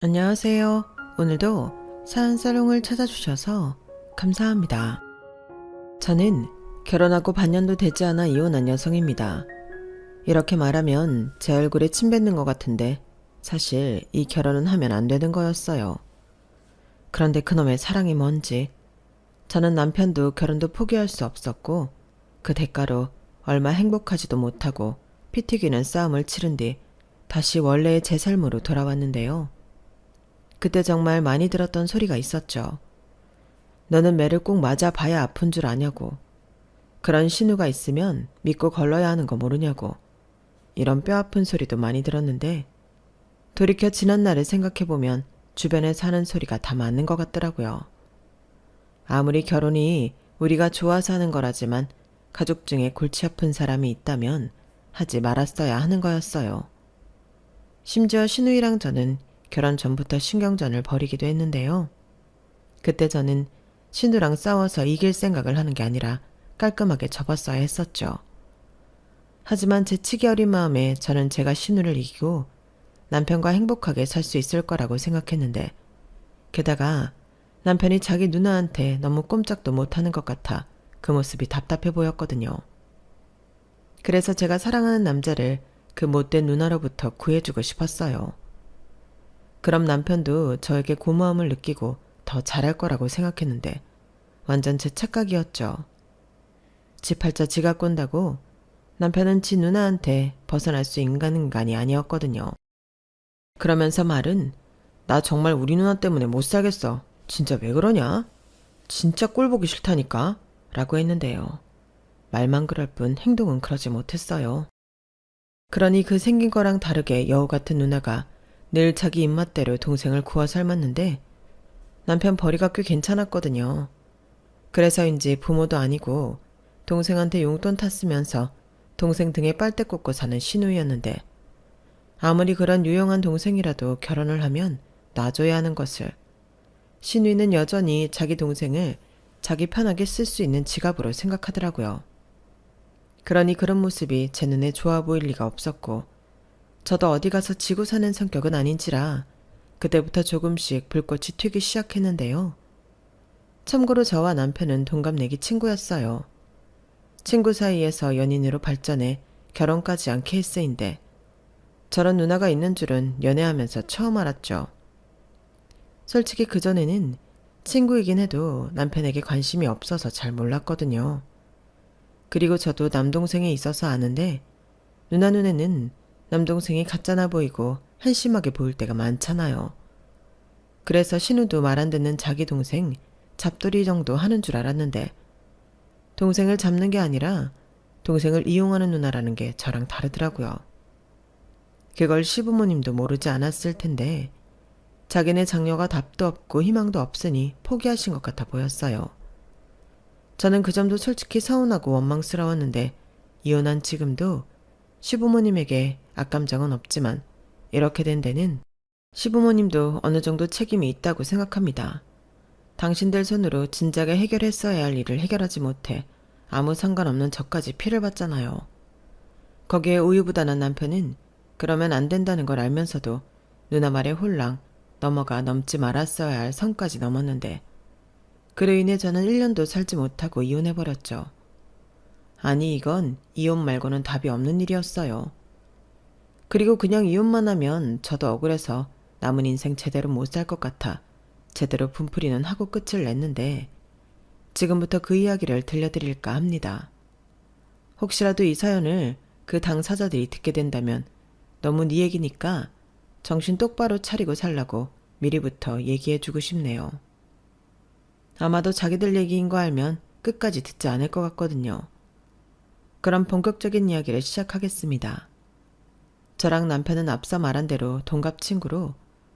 안녕하세요. 오늘도 사연사롱을 찾아주셔서 감사합니다. 저는 결혼하고 반년도 되지 않아 이혼한 여성입니다. 이렇게 말하면 제 얼굴에 침 뱉는 것 같은데 사실 이 결혼은 하면 안 되는 거였어요. 그런데 그놈의 사랑이 뭔지 저는 남편도 결혼도 포기할 수 없었고 그 대가로 얼마 행복하지도 못하고 피 튀기는 싸움을 치른 뒤 다시 원래의 제 삶으로 돌아왔는데요. 그때 정말 많이 들었던 소리가 있었죠. 너는 매를 꼭 맞아봐야 아픈 줄 아냐고. 그런 신우가 있으면 믿고 걸러야 하는 거 모르냐고. 이런 뼈아픈 소리도 많이 들었는데 돌이켜 지난 날을 생각해보면 주변에 사는 소리가 다 맞는 것 같더라고요. 아무리 결혼이 우리가 좋아서 하는 거라지만 가족 중에 골치 아픈 사람이 있다면 하지 말았어야 하는 거였어요. 심지어 신우이랑 저는 결혼 전부터 신경전을 벌이기도 했는데요. 그때 저는 신우랑 싸워서 이길 생각을 하는 게 아니라 깔끔하게 접었어야 했었죠. 하지만 제 치기 어린 마음에 저는 제가 신우를 이기고 남편과 행복하게 살 수 있을 거라고 생각했는데 게다가 남편이 자기 누나한테 너무 꼼짝도 못하는 것 같아 그 모습이 답답해 보였거든요. 그래서 제가 사랑하는 남자를 그 못된 누나로부터 구해주고 싶었어요. 그럼 남편도 저에게 고마움을 느끼고 더 잘할 거라고 생각했는데 완전 제 착각이었죠. 지 팔자 지가 꼰다고 남편은 지 누나한테 벗어날 수 있는 인간이 아니었거든요. 그러면서 말은 나 정말 우리 누나 때문에 못 살겠어. 진짜 왜 그러냐? 진짜 꼴 보기 싫다니까? 라고 했는데요. 말만 그럴 뿐 행동은 그러지 못했어요. 그러니 그 생긴 거랑 다르게 여우 같은 누나가 늘 자기 입맛대로 동생을 구워 삶았는데 남편 벌이가 꽤 괜찮았거든요. 그래서인지 부모도 아니고 동생한테 용돈 탔으면서 동생 등에 빨대 꽂고 사는 시누이였는데 아무리 그런 유용한 동생이라도 결혼을 하면 놔줘야 하는 것을 시누이는 여전히 자기 동생을 자기 편하게 쓸 수 있는 지갑으로 생각하더라고요. 그러니 그런 모습이 제 눈에 좋아 보일 리가 없었고 저도 어디 가서 지고 사는 성격은 아닌지라 그때부터 조금씩 불꽃이 튀기 시작했는데요. 참고로 저와 남편은 동갑내기 친구였어요. 친구 사이에서 연인으로 발전해 결혼까지 한 케이스인데 저런 누나가 있는 줄은 연애하면서 처음 알았죠. 솔직히 그전에는 친구이긴 해도 남편에게 관심이 없어서 잘 몰랐거든요. 그리고 저도 남동생이 있어서 아는데 누나 눈에는 남동생이 가짜나 보이고 한심하게 보일 때가 많잖아요. 그래서 신우도 말 안 듣는 자기 동생 잡돌이 정도 하는 줄 알았는데 동생을 잡는 게 아니라 동생을 이용하는 누나라는 게 저랑 다르더라고요. 그걸 시부모님도 모르지 않았을 텐데 자기네 장녀가 답도 없고 희망도 없으니 포기하신 것 같아 보였어요. 저는 그 점도 솔직히 서운하고 원망스러웠는데 이혼한 지금도 시부모님에게 악감정은 없지만 이렇게 된 데는 시부모님도 어느 정도 책임이 있다고 생각합니다. 당신들 손으로 진작에 해결했어야 할 일을 해결하지 못해 아무 상관없는 저까지 피를 봤잖아요. 거기에 우유부단한 남편은 그러면 안 된다는 걸 알면서도 누나 말에 홀랑 넘어가 넘지 말았어야 할 선까지 넘었는데 그로 인해 저는 1년도 살지 못하고 이혼해버렸죠. 아니 이건 이혼 말고는 답이 없는 일이었어요. 그리고 그냥 이혼만 하면 저도 억울해서 남은 인생 제대로 못 살 것 같아 제대로 분풀이는 하고 끝을 냈는데 지금부터 그 이야기를 들려드릴까 합니다. 혹시라도 이 사연을 그 당사자들이 듣게 된다면 너무 네 얘기니까 정신 똑바로 차리고 살라고 미리부터 얘기해주고 싶네요. 아마도 자기들 얘기인 거 알면 끝까지 듣지 않을 것 같거든요. 그럼 본격적인 이야기를 시작하겠습니다. 저랑 남편은 앞서 말한 대로 동갑 친구로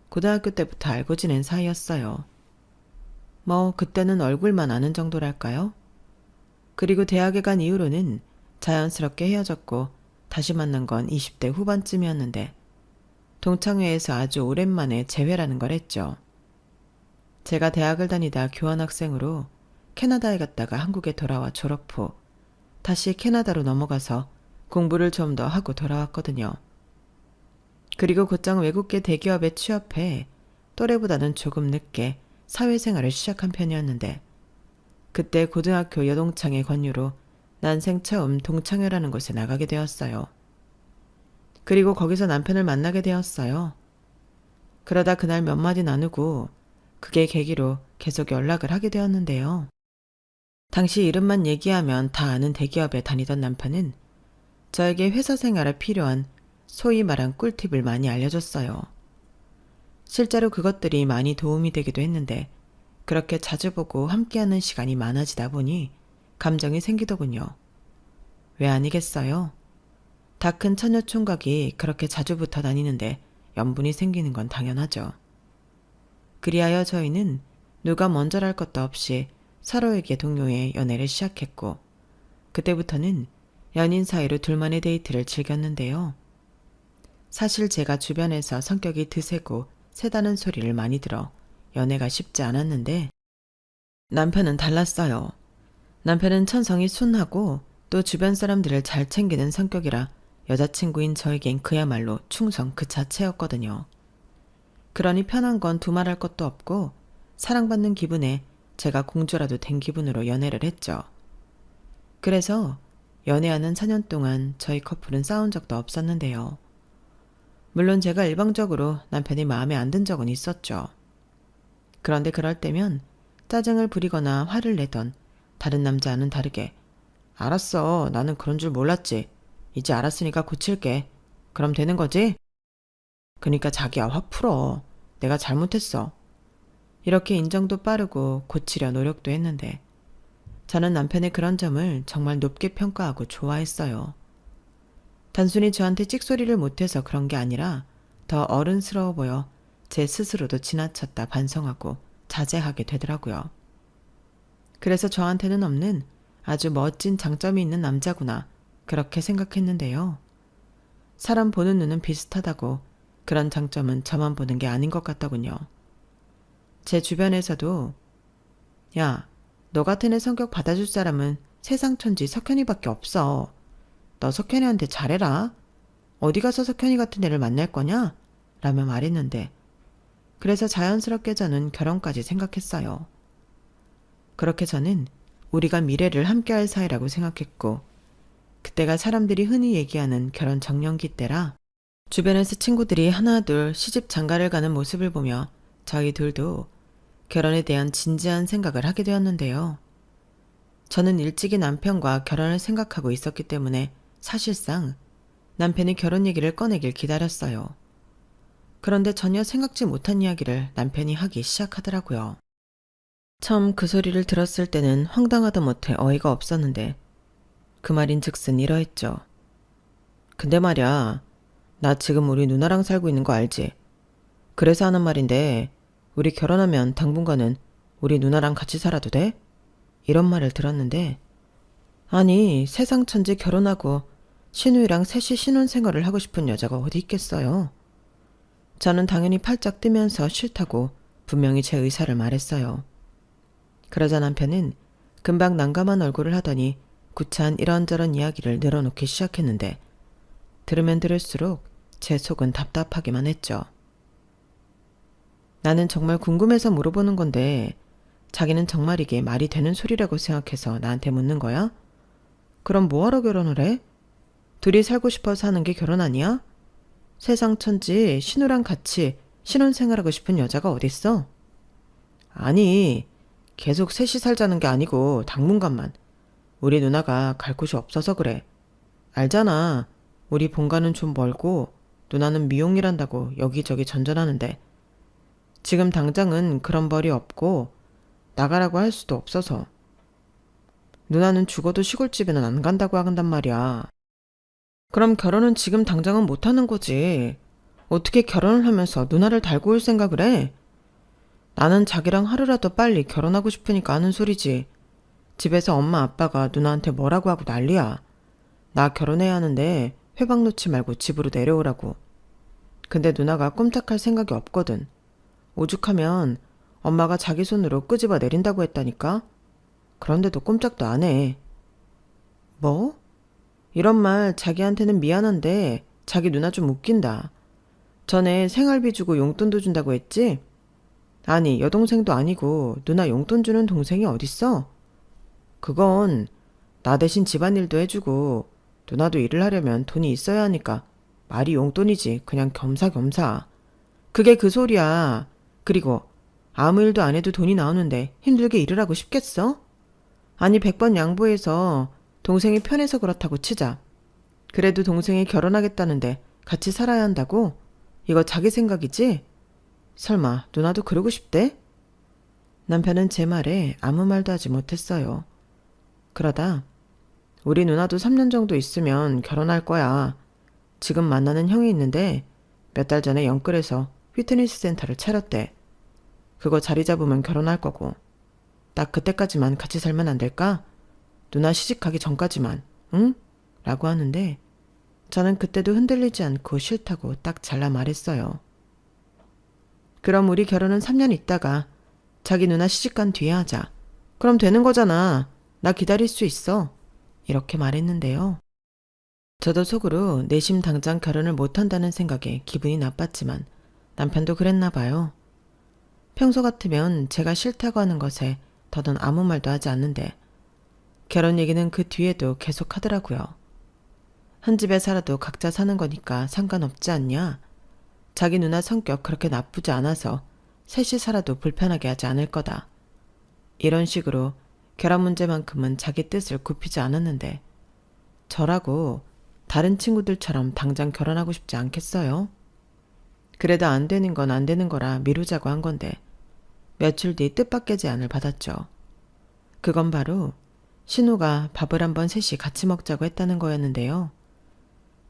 고등학교 때부터 알고 지낸 사이였어요. 뭐 그때는 얼굴만 아는 정도랄까요? 그리고 대학에 간 이후로는 자연스럽게 헤어졌고 다시 만난 건 20대 후반쯤이었는데 동창회에서 아주 오랜만에 재회라는 걸 했죠. 제가 대학을 다니다 교환학생으로 캐나다에 갔다가 한국에 돌아와 졸업 후 다시 캐나다로 넘어가서 공부를 좀 더 하고 돌아왔거든요. 그리고 곧장 외국계 대기업에 취업해 또래보다는 조금 늦게 사회생활을 시작한 편이었는데 그때 고등학교 여동창의 권유로 난생 처음 동창회라는 곳에 나가게 되었어요. 그리고 거기서 남편을 만나게 되었어요. 그러다 그날 몇 마디 나누고 그게 계기로 계속 연락을 하게 되었는데요. 당시 이름만 얘기하면 다 아는 대기업에 다니던 남편은 저에게 회사 생활에 필요한 소위 말한 꿀팁을 많이 알려줬어요. 실제로 그것들이 많이 도움이 되기도 했는데 그렇게 자주 보고 함께하는 시간이 많아지다 보니 감정이 생기더군요. 왜 아니겠어요? 다 큰 처녀 총각이 그렇게 자주 붙어 다니는데 연분이 생기는 건 당연하죠. 그리하여 저희는 누가 먼저랄 것도 없이 서로에게 동료의 연애를 시작했고 그때부터는 연인 사이로 둘만의 데이트를 즐겼는데요. 사실 제가 주변에서 성격이 드세고 세다는 소리를 많이 들어 연애가 쉽지 않았는데 남편은 달랐어요. 남편은 천성이 순하고 또 주변 사람들을 잘 챙기는 성격이라 여자친구인 저에겐 그야말로 충성 그 자체였거든요. 그러니 편한 건 두말할 것도 없고 사랑받는 기분에 제가 공주라도 된 기분으로 연애를 했죠. 그래서 연애하는 4년 동안 저희 커플은 싸운 적도 없었는데요. 물론 제가 일방적으로 남편이 마음에 안 든 적은 있었죠. 그런데 그럴 때면 짜증을 부리거나 화를 내던 다른 남자와는 다르게 알았어, 나는 그런 줄 몰랐지. 이제 알았으니까 고칠게. 그럼 되는 거지? 그러니까 자기야 확 풀어. 내가 잘못했어. 이렇게 인정도 빠르고 고치려 노력도 했는데 저는 남편의 그런 점을 정말 높게 평가하고 좋아했어요. 단순히 저한테 찍소리를 못해서 그런 게 아니라 더 어른스러워 보여 제 스스로도 지나쳤다 반성하고 자제하게 되더라고요. 그래서 저한테는 없는 아주 멋진 장점이 있는 남자구나 그렇게 생각했는데요. 사람 보는 눈은 비슷하다고 그런 장점은 저만 보는 게 아닌 것 같더군요. 제 주변에서도 야, 너 같은 애 성격 받아줄 사람은 세상 천지 석현이밖에 없어. 너 석현이한테 잘해라. 어디 가서 석현이 같은 애를 만날 거냐? 라며 말했는데 그래서 자연스럽게 저는 결혼까지 생각했어요. 그렇게 저는 우리가 미래를 함께할 사이라고 생각했고 그때가 사람들이 흔히 얘기하는 결혼 정년기 때라 주변에서 친구들이 하나둘 시집 장가를 가는 모습을 보며 저희 둘도 결혼에 대한 진지한 생각을 하게 되었는데요. 저는 일찍이 남편과 결혼을 생각하고 있었기 때문에 사실상 남편이 결혼 얘기를 꺼내길 기다렸어요. 그런데 전혀 생각지 못한 이야기를 남편이 하기 시작하더라고요. 처음 그 소리를 들었을 때는 황당하다 못해 어이가 없었는데 그 말인즉슨 이러했죠. 근데 말야, 나 지금 우리 누나랑 살고 있는 거 알지? 그래서 하는 말인데 우리 결혼하면 당분간은 우리 누나랑 같이 살아도 돼? 이런 말을 들었는데 아니 세상 천지 결혼하고 신우이랑 셋이 신혼생활을 하고 싶은 여자가 어디 있겠어요? 저는 당연히 팔짝 뜨면서 싫다고 분명히 제 의사를 말했어요. 그러자 남편은 금방 난감한 얼굴을 하더니 구차한 이런저런 이야기를 늘어놓기 시작했는데 들으면 들을수록 제 속은 답답하기만 했죠. 나는 정말 궁금해서 물어보는 건데 자기는 정말 이게 말이 되는 소리라고 생각해서 나한테 묻는 거야? 그럼 뭐하러 결혼을 해? 둘이 살고 싶어서 하는 게 결혼 아니야? 세상 천지 신우랑 같이 신혼생활하고 싶은 여자가 어딨어? 아니, 계속 셋이 살자는 게 아니고 당분간만. 우리 누나가 갈 곳이 없어서 그래. 알잖아. 우리 본가는 좀 멀고 누나는 미용일한다고 여기저기 전전하는데 지금 당장은 그런 벌이 없고 나가라고 할 수도 없어서. 누나는 죽어도 시골집에는 안 간다고 한단 말이야. 그럼 결혼은 지금 당장은 못하는 거지. 어떻게 결혼을 하면서 누나를 달고 올 생각을 해? 나는 자기랑 하루라도 빨리 결혼하고 싶으니까 하는 소리지. 집에서 엄마 아빠가 누나한테 뭐라고 하고 난리야. 나 결혼해야 하는데 회방 놓지 말고 집으로 내려오라고. 근데 누나가 꼼짝할 생각이 없거든. 오죽하면 엄마가 자기 손으로 끄집어 내린다고 했다니까? 그런데도 꼼짝도 안 해. 뭐? 이런 말 자기한테는 미안한데 자기 누나 좀 웃긴다. 전에 생활비 주고 용돈도 준다고 했지? 아니, 여동생도 아니고 누나 용돈 주는 동생이 어딨어? 그건 나 대신 집안일도 해주고 누나도 일을 하려면 돈이 있어야 하니까 말이 용돈이지. 그냥 겸사겸사. 그게 그 소리야. 그리고 아무 일도 안 해도 돈이 나오는데 힘들게 일을 하고 싶겠어? 아니 100번 양보해서 동생이 편해서 그렇다고 치자. 그래도 동생이 결혼하겠다는데 같이 살아야 한다고? 이거 자기 생각이지? 설마 누나도 그러고 싶대? 남편은 제 말에 아무 말도 하지 못했어요. 그러다 우리 누나도 3년 정도 있으면 결혼할 거야. 지금 만나는 형이 있는데 몇 달 전에 영끌에서 피트니스 센터를 차렸대. 그거 자리 잡으면 결혼할 거고. 딱 그때까지만 같이 살면 안 될까? 누나 시집가기 전까지만, 응? 라고 하는데 저는 그때도 흔들리지 않고 싫다고 딱 잘라 말했어요. 그럼 우리 결혼은 3년 있다가 자기 누나 시집간 뒤에 하자. 그럼 되는 거잖아. 나 기다릴 수 있어. 이렇게 말했는데요. 저도 속으로 내심 당장 결혼을 못한다는 생각에 기분이 나빴지만 남편도 그랬나 봐요. 평소 같으면 제가 싫다고 하는 것에 더는 아무 말도 하지 않는데 결혼 얘기는 그 뒤에도 계속 하더라고요. 한 집에 살아도 각자 사는 거니까 상관없지 않냐? 자기 누나 성격 그렇게 나쁘지 않아서 셋이 살아도 불편하게 하지 않을 거다. 이런 식으로 결혼 문제만큼은 자기 뜻을 굽히지 않았는데 저라고 다른 친구들처럼 당장 결혼하고 싶지 않겠어요? 그래도 안 되는 건 안 되는 거라 미루자고 한 건데 며칠 뒤 뜻밖의 제안을 받았죠. 그건 바로 신우가 밥을 한번 셋이 같이 먹자고 했다는 거였는데요.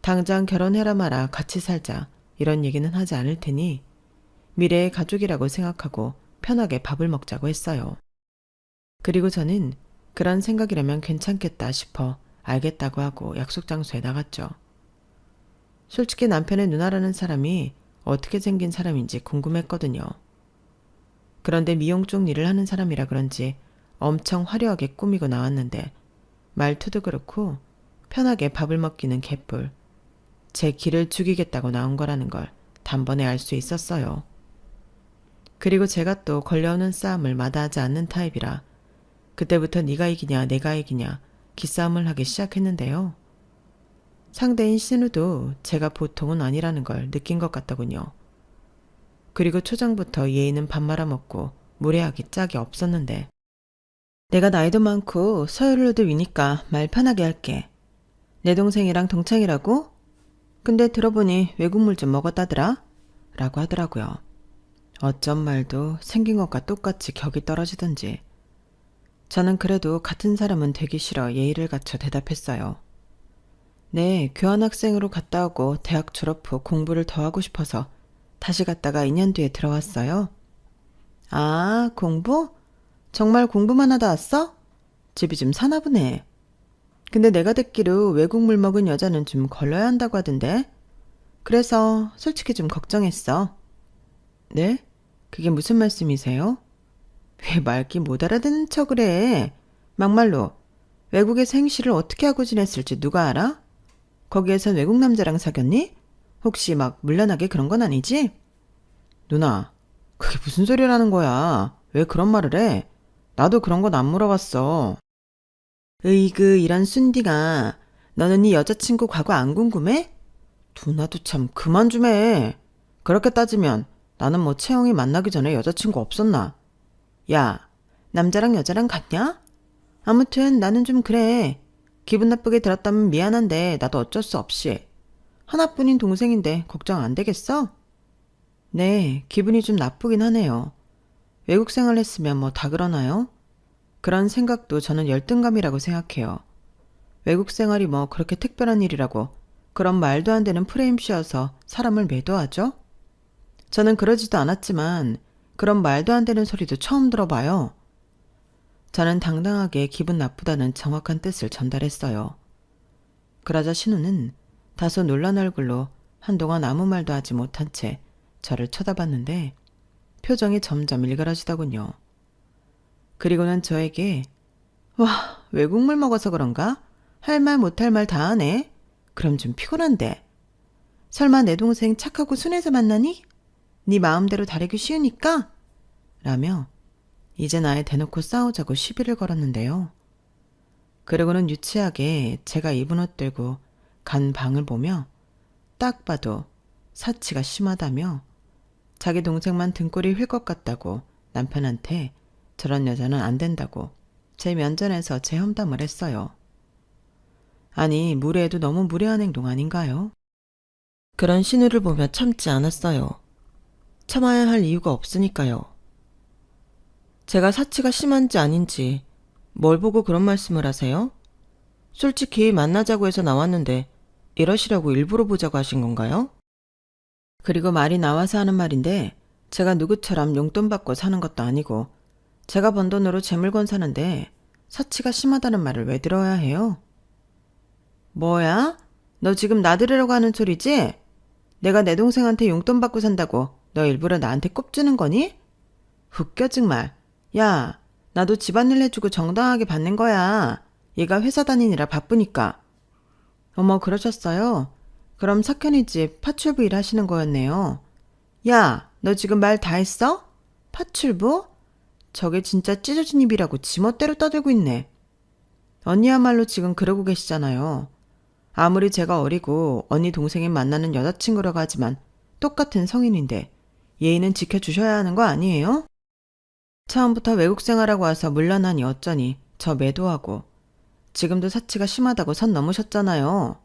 당장 결혼해라 마라 같이 살자 이런 얘기는 하지 않을 테니 미래의 가족이라고 생각하고 편하게 밥을 먹자고 했어요. 그리고 저는 그런 생각이라면 괜찮겠다 싶어 알겠다고 하고 약속 장소에 나갔죠. 솔직히 남편의 누나라는 사람이 어떻게 생긴 사람인지 궁금했거든요. 그런데 미용 쪽 일을 하는 사람이라 그런지 엄청 화려하게 꾸미고 나왔는데 말투도 그렇고 편하게 밥을 먹기는 개뿔. 제 기를 죽이겠다고 나온 거라는 걸 단번에 알 수 있었어요. 그리고 제가 또 걸려오는 싸움을 마다하지 않는 타입이라 그때부터 네가 이기냐 내가 이기냐 기싸움을 하기 시작했는데요. 상대인 신우도 제가 보통은 아니라는 걸 느낀 것 같더군요. 그리고 초장부터 예의는 밥 말아먹고 무례하기 짝이 없었는데 내가 나이도 많고 서열로도 위니까 말 편하게 할게. 내 동생이랑 동창이라고? 근데 들어보니 외국물 좀 먹었다더라? 라고 하더라고요. 어쩜 말도 생긴 것과 똑같이 격이 떨어지던지. 저는 그래도 같은 사람은 되기 싫어 예의를 갖춰 대답했어요. 네, 교환학생으로 갔다 오고 대학 졸업 후 공부를 더 하고 싶어서 다시 갔다가 2년 뒤에 들어왔어요. 아, 공부? 정말 공부만 하다 왔어? 집이 좀 사나 보네. 근데 내가 듣기로 외국물 먹은 여자는 좀 걸러야 한다고 하던데. 그래서 솔직히 좀 걱정했어. 네? 그게 무슨 말씀이세요? 왜 말귀 못 알아듣는 척을 해? 막말로 외국에서 행시를 어떻게 하고 지냈을지 누가 알아? 거기에선 외국 남자랑 사귀었니? 혹시 막 물란하게 그런 건 아니지? 누나, 그게 무슨 소리라는 거야? 왜 그런 말을 해? 나도 그런 건 안 물어봤어. 으이그 이런 순디가 너는 네 여자친구 과거 안 궁금해? 누나도 참 그만 좀 해. 그렇게 따지면 나는 뭐 채영이 만나기 전에 여자친구 없었나? 야, 남자랑 여자랑 같냐? 아무튼 나는 좀 그래. 기분 나쁘게 들었다면 미안한데 나도 어쩔 수 없이. 하나뿐인 동생인데 걱정 안 되겠어? 네, 기분이 좀 나쁘긴 하네요. 외국 생활 했으면 뭐 다 그러나요? 그런 생각도 저는 열등감이라고 생각해요. 외국 생활이 뭐 그렇게 특별한 일이라고 그런 말도 안 되는 프레임 씌워서 사람을 매도하죠? 저는 그러지도 않았지만 그런 말도 안 되는 소리도 처음 들어봐요. 저는 당당하게 기분 나쁘다는 정확한 뜻을 전달했어요. 그러자 신우는 다소 놀란 얼굴로 한동안 아무 말도 하지 못한 채 저를 쳐다봤는데 표정이 점점 일그러지더군요. 그리고는 저에게 와, 외국물 먹어서 그런가? 할 말 못할 말 다 하네? 그럼 좀 피곤한데. 설마 내 동생 착하고 순해서 만나니? 네 마음대로 다루기 쉬우니까? 라며 이젠 아예 대놓고 싸우자고 시비를 걸었는데요. 그러고는 유치하게 제가 입은 옷 들고 간 방을 보며 딱 봐도 사치가 심하다며 자기 동생만 등골이 휠 것 같다고 남편한테 저런 여자는 안 된다고 제 면전에서 제 험담을 했어요. 아니, 무례해도 너무 무례한 행동 아닌가요? 그런 신우를 보며 참지 않았어요. 참아야 할 이유가 없으니까요. 제가 사치가 심한지 아닌지 뭘 보고 그런 말씀을 하세요? 솔직히 만나자고 해서 나왔는데 이러시라고 일부러 보자고 하신 건가요? 그리고 말이 나와서 하는 말인데 제가 누구처럼 용돈 받고 사는 것도 아니고 제가 번 돈으로 제 물건 사는데 사치가 심하다는 말을 왜 들어야 해요? 뭐야? 너 지금 나들으려고 하는 소리지? 내가 내 동생한테 용돈 받고 산다고 너 일부러 나한테 꼽주는 거니? 웃겨 정말. 야, 나도 집안일 해주고 정당하게 받는 거야. 얘가 회사 다니느라 바쁘니까. 어머, 그러셨어요? 그럼 석현이 집 파출부 일 하시는 거였네요. 야, 너 지금 말 다 했어? 파출부? 저게 진짜 찢어진 입이라고 지멋대로 떠들고 있네. 언니야말로 지금 그러고 계시잖아요. 아무리 제가 어리고 언니 동생이 만나는 여자친구라고 하지만 똑같은 성인인데 예의는 지켜주셔야 하는 거 아니에요? 처음부터 외국 생활하고 와서 물러나니 어쩌니 저 매도하고 지금도 사치가 심하다고 선 넘으셨잖아요.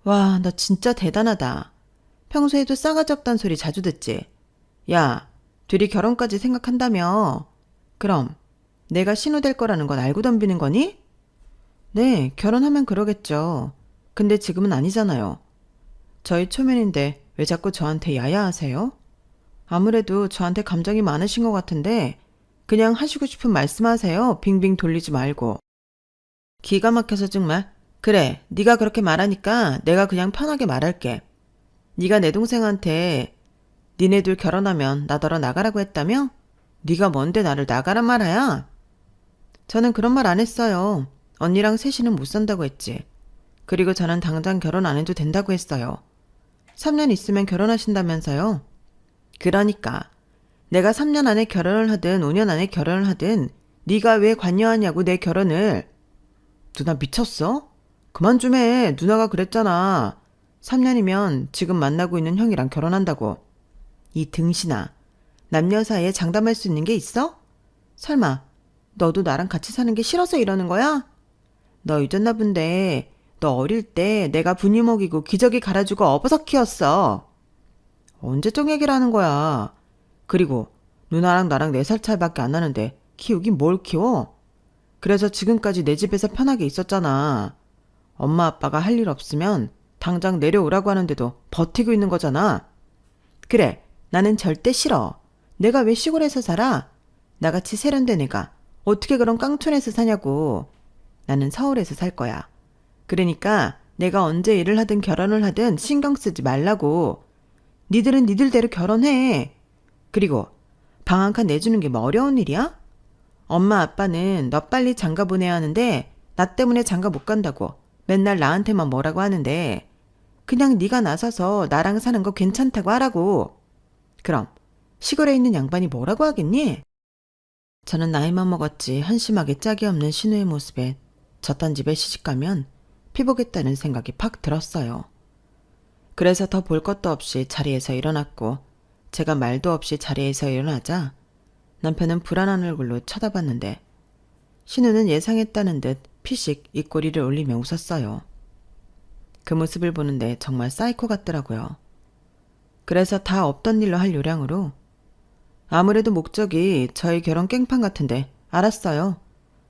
와, 너 진짜 대단하다. 평소에도 싸가지 없단 소리 자주 듣지? 야, 둘이 결혼까지 생각한다며. 그럼 내가 신우 될 거라는 건 알고 덤비는 거니? 네, 결혼하면 그러겠죠. 근데 지금은 아니잖아요. 저희 초면인데 왜 자꾸 저한테 야야하세요? 아무래도 저한테 감정이 많으신 것 같은데 그냥 하시고 싶은 말씀하세요. 빙빙 돌리지 말고. 기가 막혀서 정말. 그래, 네가 그렇게 말하니까 내가 그냥 편하게 말할게. 네가 내 동생한테 니네들 결혼하면 나더러 나가라고 했다며? 네가 뭔데 나를 나가란 말이야? 저는 그런 말 안 했어요. 언니랑 셋이는 못 산다고 했지. 그리고 저는 당장 결혼 안 해도 된다고 했어요. 3년 있으면 결혼하신다면서요? 그러니까 내가 3년 안에 결혼을 하든 5년 안에 결혼을 하든 네가 왜 관여하냐고 내 결혼을. 누나 미쳤어? 그만 좀 해. 누나가 그랬잖아. 3년이면 지금 만나고 있는 형이랑 결혼한다고. 이 등신아. 남녀 사이에 장담할 수 있는 게 있어? 설마 너도 나랑 같이 사는 게 싫어서 이러는 거야? 너 잊었나 본데 너 어릴 때 내가 분유 먹이고 기저귀 갈아주고 어버섯 키웠어. 언제적 얘기를 하는 거야. 그리고 누나랑 나랑 4살 차이밖에 안 나는데 키우긴 뭘 키워? 그래서 지금까지 내 집에서 편하게 있었잖아. 엄마 아빠가 할 일 없으면 당장 내려오라고 하는데도 버티고 있는 거잖아. 그래, 나는 절대 싫어. 내가 왜 시골에서 살아? 나같이 세련된 애가 어떻게 그런 깡촌에서 사냐고. 나는 서울에서 살 거야. 그러니까 내가 언제 일을 하든 결혼을 하든 신경 쓰지 말라고. 니들은 니들대로 결혼해. 그리고 방 한 칸 내주는 게 뭐 어려운 일이야? 엄마 아빠는 너 빨리 장가 보내야 하는데 나 때문에 장가 못 간다고 맨날 나한테만 뭐라고 하는데 그냥 네가 나서서 나랑 사는 거 괜찮다고 하라고. 그럼 시골에 있는 양반이 뭐라고 하겠니? 저는 나이만 먹었지 한심하게 짝이 없는 신우의 모습에 저딴 집에 시집가면 피보겠다는 생각이 팍 들었어요. 그래서 더 볼 것도 없이 자리에서 일어났고 제가 말도 없이 자리에서 일어나자 남편은 불안한 얼굴로 쳐다봤는데 신우는 예상했다는 듯 피식 입꼬리를 올리며 웃었어요. 그 모습을 보는데 정말 사이코 같더라고요. 그래서 다 없던 일로 할 요량으로 아무래도 목적이 저희 결혼 깽판 같은데 알았어요.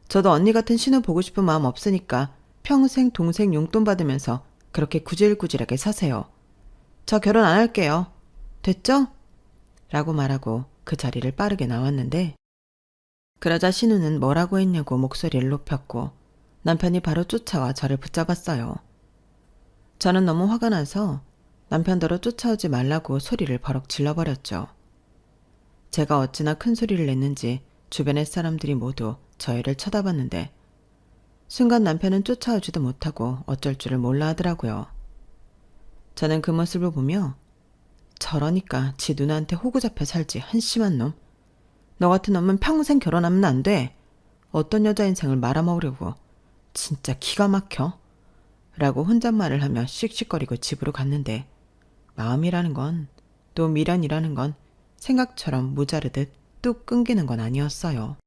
저도 언니 같은 신우 보고 싶은 마음 없으니까 평생 동생 용돈 받으면서 그렇게 구질구질하게 사세요. 저 결혼 안 할게요. 됐죠? 라고 말하고 그 자리를 빠르게 나왔는데 그러자 신우는 뭐라고 했냐고 목소리를 높였고 남편이 바로 쫓아와 저를 붙잡았어요. 저는 너무 화가 나서 남편더러 쫓아오지 말라고 소리를 버럭 질러버렸죠. 제가 어찌나 큰 소리를 냈는지 주변의 사람들이 모두 저희를 쳐다봤는데 순간 남편은 쫓아오지도 못하고 어쩔 줄을 몰라 하더라고요. 저는 그 모습을 보며 저러니까 지 누나한테 호구 잡혀 살지 한심한 놈. 너 같은 놈은 평생 결혼하면 안 돼. 어떤 여자 인생을 말아먹으려고. 진짜 기가 막혀. 라고 혼잣말을 하며 씩씩거리고 집으로 갔는데 마음이라는 건 또 미련이라는 건 생각처럼 모자르듯 뚝 끊기는 건 아니었어요.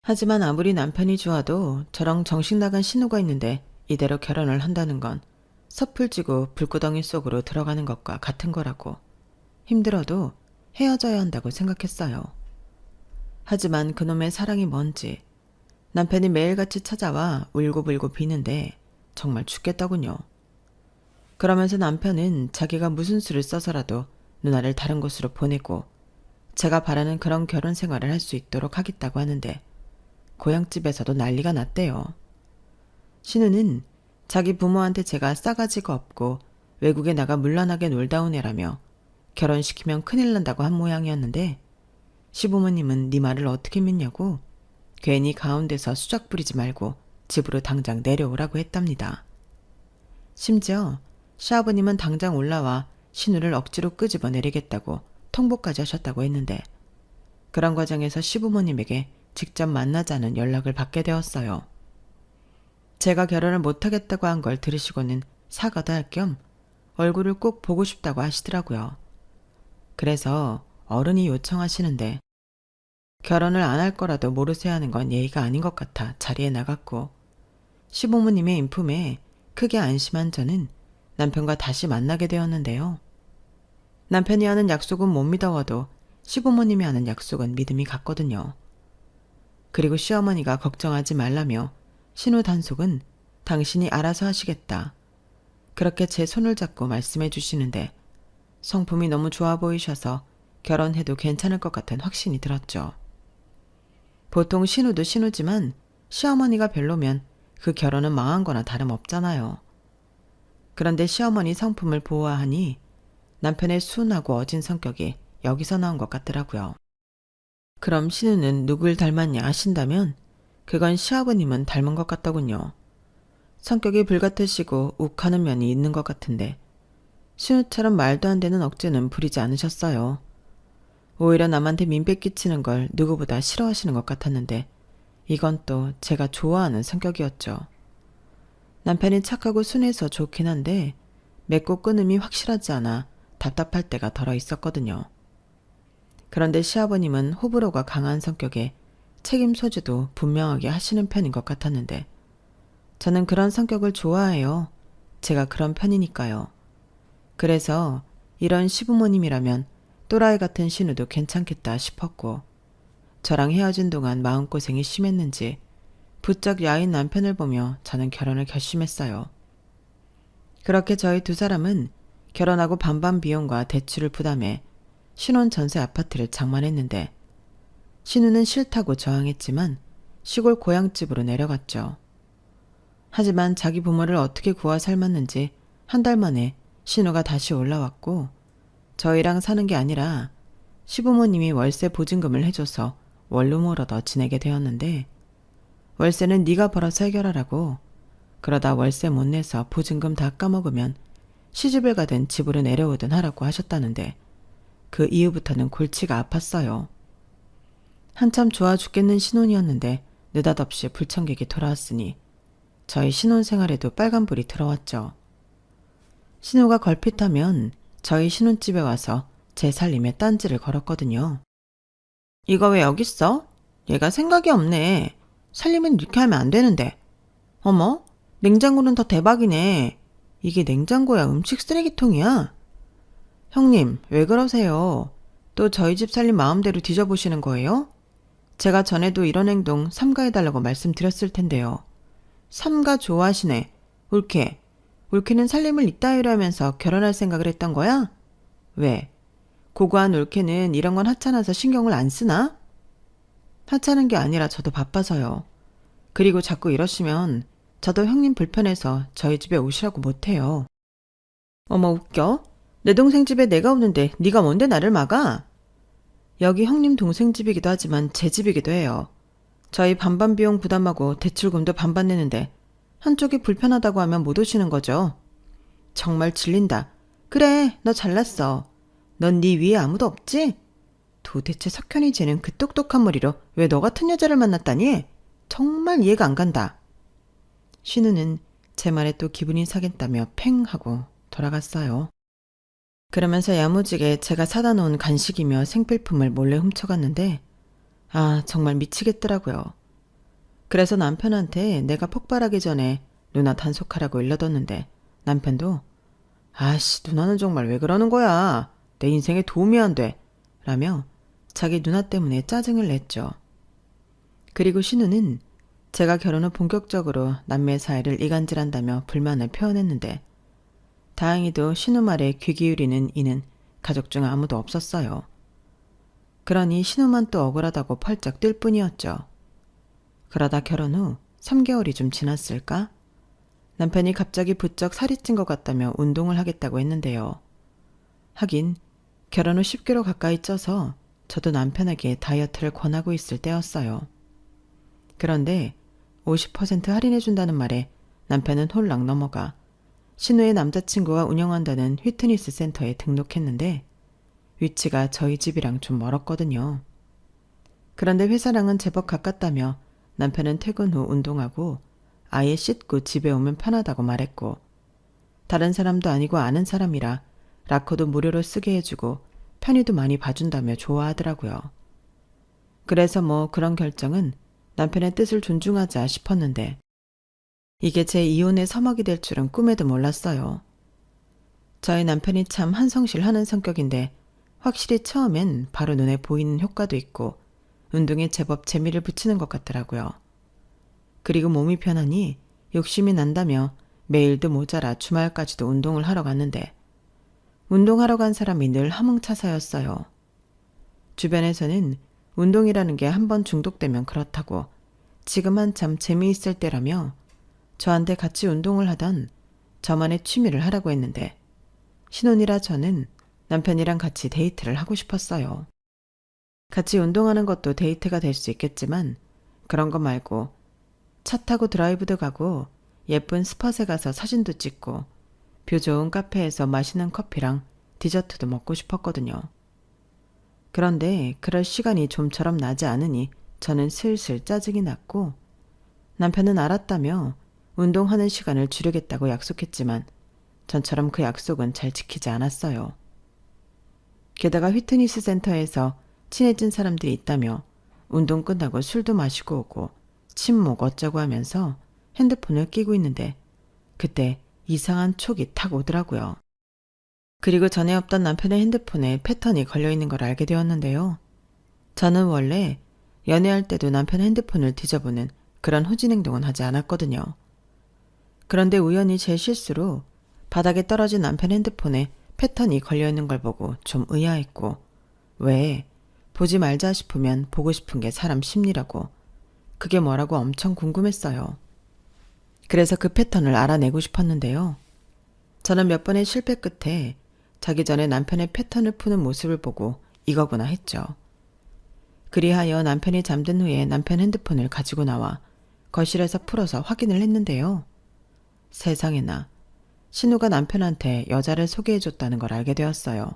하지만 아무리 남편이 좋아도 저랑 정신 나간 신우가 있는데 이대로 결혼을 한다는 건 섣불 지고 불구덩이 속으로 들어가는 것과 같은 거라고. 힘들어도 헤어져야 한다고 생각했어요. 하지만 그놈의 사랑이 뭔지 남편이 매일같이 찾아와 울고불고 비는데 정말 죽겠더군요. 그러면서 남편은 자기가 무슨 수를 써서라도 누나를 다른 곳으로 보내고 제가 바라는 그런 결혼 생활을 할 수 있도록 하겠다고 하는데 고향집에서도 난리가 났대요. 신우는 자기 부모한테 제가 싸가지가 없고 외국에 나가 물란하게 놀다 온 애라며 결혼시키면 큰일 난다고 한 모양이었는데 시부모님은 네 말을 어떻게 믿냐고 괜히 가운데서 수작 부리지 말고 집으로 당장 내려오라고 했답니다. 심지어 시아버님은 당장 올라와 신우를 억지로 끄집어 내리겠다고 통보까지 하셨다고 했는데 그런 과정에서 시부모님에게 직접 만나자는 연락을 받게 되었어요. 제가 결혼을 못하겠다고 한 걸 들으시고는 사과도 할 겸 얼굴을 꼭 보고 싶다고 하시더라고요. 그래서 어른이 요청하시는데 결혼을 안 할 거라도 모르쇠 하는 건 예의가 아닌 것 같아 자리에 나갔고 시부모님의 인품에 크게 안심한 저는 남편과 다시 만나게 되었는데요. 남편이 하는 약속은 못 믿어와도 시부모님이 하는 약속은 믿음이 갔거든요. 그리고 시어머니가 걱정하지 말라며 신우 단속은 당신이 알아서 하시겠다. 그렇게 제 손을 잡고 말씀해 주시는데 성품이 너무 좋아 보이셔서 결혼해도 괜찮을 것 같은 확신이 들었죠. 보통 신우도 신우지만 시어머니가 별로면 그 결혼은 망한 거나 다름없잖아요. 그런데 시어머니 성품을 보아하니 남편의 순하고 어진 성격이 여기서 나온 것 같더라고요. 그럼 신우는 누굴 닮았냐 하신다면 그건 시아버님은 닮은 것 같더군요. 성격이 불같으시고 욱하는 면이 있는 것 같은데 신우처럼 말도 안 되는 억지는 부리지 않으셨어요. 오히려 남한테 민폐 끼치는 걸 누구보다 싫어하시는 것 같았는데 이건 또 제가 좋아하는 성격이었죠. 남편이 착하고 순해서 좋긴 한데 맺고 끊음이 확실하지 않아 답답할 때가 덜어 있었거든요. 그런데 시아버님은 호불호가 강한 성격에 책임 소지도 분명하게 하시는 편인 것 같았는데 저는 그런 성격을 좋아해요. 제가 그런 편이니까요. 그래서 이런 시부모님이라면 또라이 같은 신우도 괜찮겠다 싶었고 저랑 헤어진 동안 마음고생이 심했는지 부쩍 야인 남편을 보며 저는 결혼을 결심했어요. 그렇게 저희 두 사람은 결혼하고 반반 비용과 대출을 부담해 신혼 전세 아파트를 장만했는데 신우는 싫다고 저항했지만 시골 고향집으로 내려갔죠. 하지만 자기 부모를 어떻게 구워 삶았는지 한 달 만에 신우가 다시 올라왔고 저희랑 사는 게 아니라 시부모님이 월세 보증금을 해줘서 원룸으로 더 지내게 되었는데 월세는 네가 벌어서 해결하라고 그러다 월세 못 내서 보증금 다 까먹으면 시집을 가든 집으로 내려오든 하라고 하셨다는데 그 이후부터는 골치가 아팠어요. 한참 좋아 죽겠는 신혼이었는데 느닷없이 불청객이 돌아왔으니 저희 신혼생활에도 빨간불이 들어왔죠. 신우가 걸핏하면 저희 신혼집에 와서 제 살림에 딴지를 걸었거든요. 이거 왜 여기 있어? 얘가 생각이 없네. 살림은 이렇게 하면 안 되는데. 어머, 냉장고는 더 대박이네. 이게 냉장고야 음식 쓰레기통이야? 형님, 왜 그러세요? 또 저희 집 살림 마음대로 뒤져보시는 거예요? 제가 전에도 이런 행동 삼가해달라고 말씀드렸을 텐데요. 삼가 좋아하시네. 올케. 올케는 살림을 이따위로 하면서 결혼할 생각을 했던 거야? 왜? 고고한 올케는 이런 건 하찮아서 신경을 안 쓰나? 하찮은 게 아니라 저도 바빠서요. 그리고 자꾸 이러시면 저도 형님 불편해서 저희 집에 오시라고 못해요. 어머 웃겨? 내 동생 집에 내가 오는데 네가 뭔데 나를 막아? 여기 형님 동생 집이기도 하지만 제 집이기도 해요. 저희 반반 비용 부담하고 대출금도 반반 내는데 한쪽이 불편하다고 하면 못 오시는 거죠. 정말 질린다. 그래, 너 잘났어. 넌 네 위에 아무도 없지? 도대체 석현이 쟤는 그 똑똑한 머리로 왜 너 같은 여자를 만났다니? 정말 이해가 안 간다. 신우는 제 말에 또 기분이 상했다며 팽 하고 돌아갔어요. 그러면서 야무지게 제가 사다 놓은 간식이며 생필품을 몰래 훔쳐갔는데 정말 미치겠더라고요. 그래서 남편한테 내가 폭발하기 전에 누나 단속하라고 일러뒀는데 남편도 누나는 정말 왜 그러는 거야? 내 인생에 도움이 안 돼. 라며 자기 누나 때문에 짜증을 냈죠. 그리고 신우는 제가 결혼 후 본격적으로 남매 사이를 이간질한다며 불만을 표현했는데 다행히도 신우 말에 귀 기울이는 이는 가족 중 아무도 없었어요. 그러니 신우만 또 억울하다고 펄쩍 뛸 뿐이었죠. 그러다 결혼 후 3개월이 좀 지났을까? 남편이 갑자기 부쩍 살이 찐 것 같다며 운동을 하겠다고 했는데요. 하긴 결혼 후 10kg 가까이 쪄서 저도 남편에게 다이어트를 권하고 있을 때였어요. 그런데 50% 할인해준다는 말에 남편은 홀랑 넘어가 신우의 남자친구가 운영한다는 휘트니스 센터에 등록했는데 위치가 저희 집이랑 좀 멀었거든요. 그런데 회사랑은 제법 가깝다며 남편은 퇴근 후 운동하고 아예 씻고 집에 오면 편하다고 말했고 다른 사람도 아니고 아는 사람이라 라커도 무료로 쓰게 해주고 편의도 많이 봐준다며 좋아하더라고요. 그래서 그런 결정은 남편의 뜻을 존중하자 싶었는데 이게 제 이혼의 서먹이 될 줄은 꿈에도 몰랐어요. 저희 남편이 참 한성실하는 성격인데 확실히 처음엔 바로 눈에 보이는 효과도 있고 운동에 제법 재미를 붙이는 것 같더라고요. 그리고 몸이 편하니 욕심이 난다며 매일도 모자라 주말까지도 운동을 하러 갔는데 운동하러 간 사람이 늘 함흥차사였어요. 주변에서는 운동이라는 게 한번 중독되면 그렇다고 지금 한참 재미있을 때라며 저한테 같이 운동을 하던 저만의 취미를 하라고 했는데 신혼이라 저는 남편이랑 같이 데이트를 하고 싶었어요. 같이 운동하는 것도 데이트가 될 수 있겠지만 그런 거 말고 차 타고 드라이브도 가고 예쁜 스팟에 가서 사진도 찍고 뷰 좋은 카페에서 맛있는 커피랑 디저트도 먹고 싶었거든요. 그런데 그럴 시간이 좀처럼 나지 않으니 저는 슬슬 짜증이 났고 남편은 알았다며 운동하는 시간을 줄이겠다고 약속했지만 전처럼 그 약속은 잘 지키지 않았어요. 게다가 휘트니스 센터에서 친해진 사람들이 있다며 운동 끝나고 술도 마시고 오고 친목 어쩌고 하면서 핸드폰을 끼고 있는데 그때 이상한 촉이 탁 오더라고요. 그리고 전에 없던 남편의 핸드폰에 패턴이 걸려있는 걸 알게 되었는데요. 저는 원래 연애할 때도 남편 핸드폰을 뒤져보는 그런 후진 행동은 하지 않았거든요. 그런데 우연히 제 실수로 바닥에 떨어진 남편 핸드폰에 패턴이 걸려있는 걸 보고 좀 의아했고 왜 보지 말자 싶으면 보고 싶은 게 사람 심리라고 그게 뭐라고 엄청 궁금했어요. 그래서 그 패턴을 알아내고 싶었는데요. 저는 몇 번의 실패 끝에 자기 전에 남편의 패턴을 푸는 모습을 보고 이거구나 했죠. 그리하여 남편이 잠든 후에 남편 핸드폰을 가지고 나와 거실에서 풀어서 확인을 했는데요. 세상에나 신우가 남편한테 여자를 소개해줬다는 걸 알게 되었어요.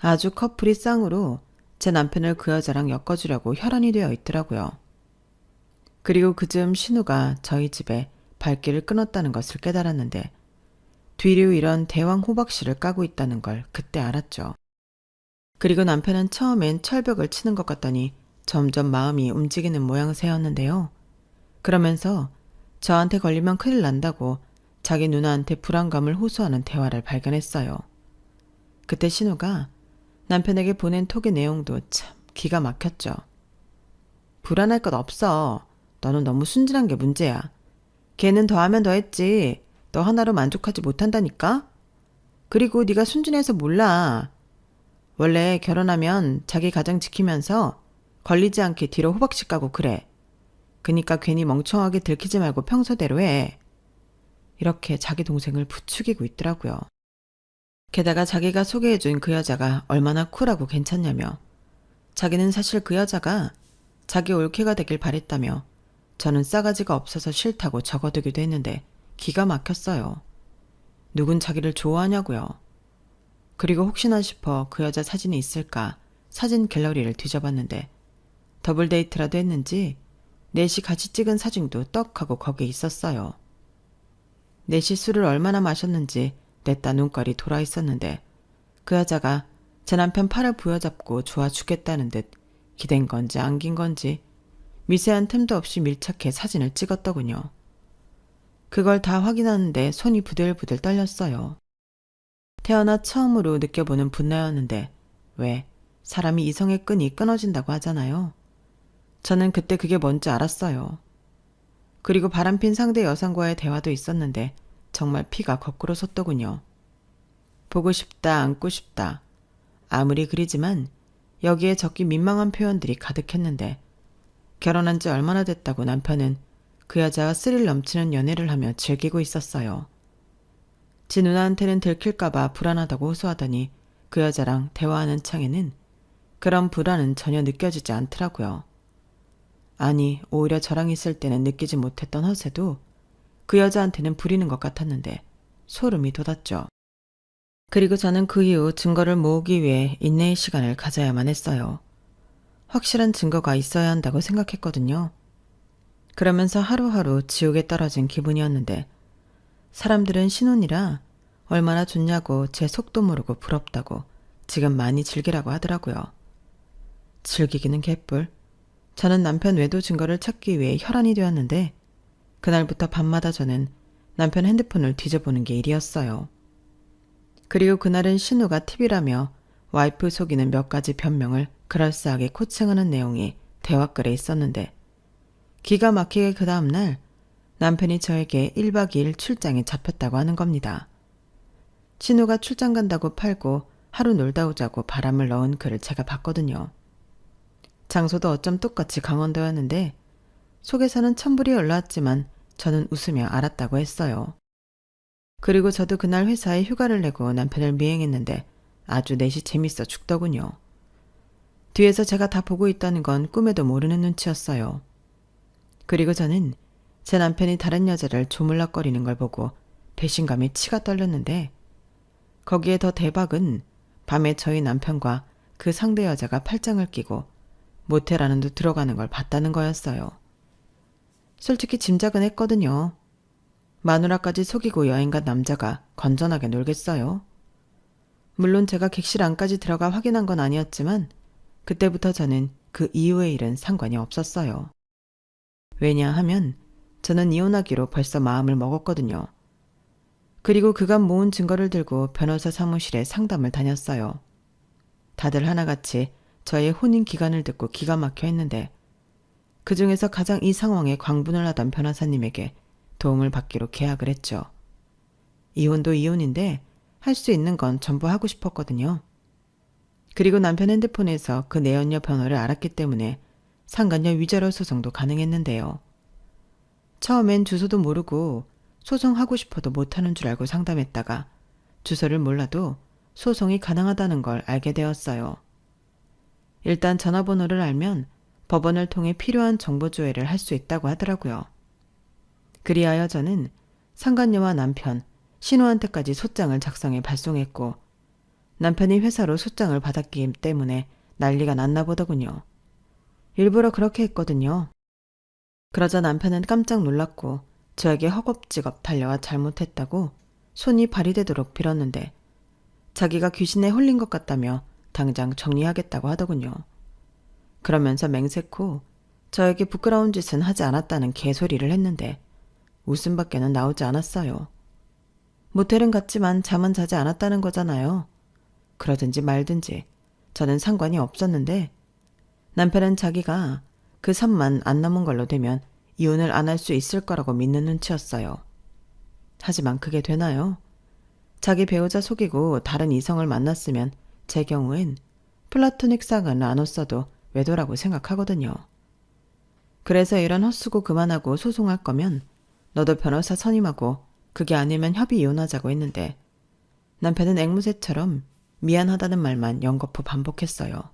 아주 커플이 쌍으로 제 남편을 그 여자랑 엮어주려고 혈안이 되어 있더라고요. 그리고 그즈음 신우가 저희 집에 발길을 끊었다는 것을 깨달았는데 뒤로 이런 대왕 호박씨를 까고 있다는 걸 그때 알았죠. 그리고 남편은 처음엔 철벽을 치는 것 같더니 점점 마음이 움직이는 모양새였는데요. 그러면서 저한테 걸리면 큰일 난다고 자기 누나한테 불안감을 호소하는 대화를 발견했어요. 그때 신우가 남편에게 보낸 톡의 내용도 참 기가 막혔죠. 불안할 것 없어. 너는 너무 순진한 게 문제야. 걔는 더하면 더했지. 너 하나로 만족하지 못한다니까? 그리고 네가 순진해서 몰라. 원래 결혼하면 자기 가정 지키면서 걸리지 않게 뒤로 호박씨 까고 그래. 그니까 괜히 멍청하게 들키지 말고 평소대로 해. 이렇게 자기 동생을 부추기고 있더라고요. 게다가 자기가 소개해준 그 여자가 얼마나 쿨하고 괜찮냐며 자기는 사실 그 여자가 자기 올케가 되길 바랬다며 저는 싸가지가 없어서 싫다고 적어두기도 했는데 기가 막혔어요. 누군 자기를 좋아하냐고요. 그리고 혹시나 싶어 그 여자 사진이 있을까 사진 갤러리를 뒤져봤는데 더블 데이트라도 했는지 넷이 같이 찍은 사진도 떡 하고 거기에 있었어요. 넷이 술을 얼마나 마셨는지 냈다 눈깔이 돌아 있었는데 그 여자가 제 남편 팔을 부여잡고 좋아 죽겠다는 듯 기댄 건지 안긴 건지 미세한 틈도 없이 밀착해 사진을 찍었더군요. 그걸 다 확인하는데 손이 부들부들 떨렸어요. 태어나 처음으로 느껴보는 분노였는데 왜 사람이 이성의 끈이 끊어진다고 하잖아요. 저는 그때 그게 뭔지 알았어요. 그리고 바람핀 상대 여성과의 대화도 있었는데 정말 피가 거꾸로 솟더군요. 보고 싶다, 안고 싶다. 아무리 그리지만 여기에 적기 민망한 표현들이 가득했는데 결혼한 지 얼마나 됐다고 남편은 그 여자와 스릴 넘치는 연애를 하며 즐기고 있었어요. 지 누나한테는 들킬까봐 불안하다고 호소하더니 그 여자랑 대화하는 창에는 그런 불안은 전혀 느껴지지 않더라고요. 아니, 오히려 저랑 있을 때는 느끼지 못했던 허세도 그 여자한테는 부리는 것 같았는데 소름이 돋았죠. 그리고 저는 그 이후 증거를 모으기 위해 인내의 시간을 가져야만 했어요. 확실한 증거가 있어야 한다고 생각했거든요. 그러면서 하루하루 지옥에 떨어진 기분이었는데 사람들은 신혼이라 얼마나 좋냐고 제 속도 모르고 부럽다고 지금 많이 즐기라고 하더라고요. 즐기기는 개뿔. 저는 남편 외도 증거를 찾기 위해 혈안이 되었는데 그날부터 밤마다 저는 남편 핸드폰을 뒤져보는 게 일이었어요. 그리고 그날은 신우가 팁이라며 와이프 속이는 몇 가지 변명을 그럴싸하게 코칭하는 내용이 대화글에 있었는데 기가 막히게 그 다음날 남편이 저에게 1박 2일 출장에 잡혔다고 하는 겁니다. 신우가 출장 간다고 팔고 하루 놀다 오자고 바람을 넣은 글을 제가 봤거든요. 장소도 어쩜 똑같이 강원도였는데 속에서는 천불이 올라왔지만 저는 웃으며 알았다고 했어요. 그리고 저도 그날 회사에 휴가를 내고 남편을 미행했는데 아주 넷이 재밌어 죽더군요. 뒤에서 제가 다 보고 있다는 건 꿈에도 모르는 눈치였어요. 그리고 저는 제 남편이 다른 여자를 조물락거리는 걸 보고 배신감에 치가 떨렸는데 거기에 더 대박은 밤에 저희 남편과 그 상대 여자가 팔짱을 끼고 모텔 안으로 들어가는 걸 봤다는 거였어요. 솔직히 짐작은 했거든요. 마누라까지 속이고 여행 간 남자가 건전하게 놀겠어요. 물론 제가 객실 안까지 들어가 확인한 건 아니었지만 그때부터 저는 그 이후의 일은 상관이 없었어요. 왜냐하면 저는 이혼하기로 벌써 마음을 먹었거든요. 그리고 그간 모은 증거를 들고 변호사 사무실에 상담을 다녔어요. 다들 하나같이 저의 혼인 기간을 듣고 기가 막혀 했는데 그 중에서 가장 이 상황에 광분을 하던 변호사님에게 도움을 받기로 계약을 했죠. 이혼도 이혼인데 할 수 있는 건 전부 하고 싶었거든요. 그리고 남편 핸드폰에서 그 내연녀 번호를 알았기 때문에 상간녀 위자료 소송도 가능했는데요. 처음엔 주소도 모르고 소송하고 싶어도 못하는 줄 알고 상담했다가 주소를 몰라도 소송이 가능하다는 걸 알게 되었어요. 일단 전화번호를 알면 법원을 통해 필요한 정보 조회를 할 수 있다고 하더라고요. 그리하여 저는 상간녀와 남편, 신우한테까지 소장을 작성해 발송했고 남편이 회사로 소장을 받았기 때문에 난리가 났나 보더군요. 일부러 그렇게 했거든요. 그러자 남편은 깜짝 놀랐고 저에게 허겁지겁 달려와 잘못했다고 손이 발이 되도록 빌었는데 자기가 귀신에 홀린 것 같다며 당장 정리하겠다고 하더군요. 그러면서 맹세코 저에게 부끄러운 짓은 하지 않았다는 개소리를 했는데 웃음밖에는 나오지 않았어요. 모텔은 갔지만 잠은 자지 않았다는 거잖아요. 그러든지 말든지 저는 상관이 없었는데 남편은 자기가 그 선만 안 넘은 걸로 되면 이혼을 안 할 수 있을 거라고 믿는 눈치였어요. 하지만 그게 되나요? 자기 배우자 속이고 다른 이성을 만났으면 제 경우엔 플라토닉 사랑을 나눴어도 외도라고 생각하거든요. 그래서 이런 헛수고 그만하고 소송할 거면 너도 변호사 선임하고 그게 아니면 협의 이혼하자고 했는데 남편은 앵무새처럼 미안하다는 말만 연거푸 반복했어요.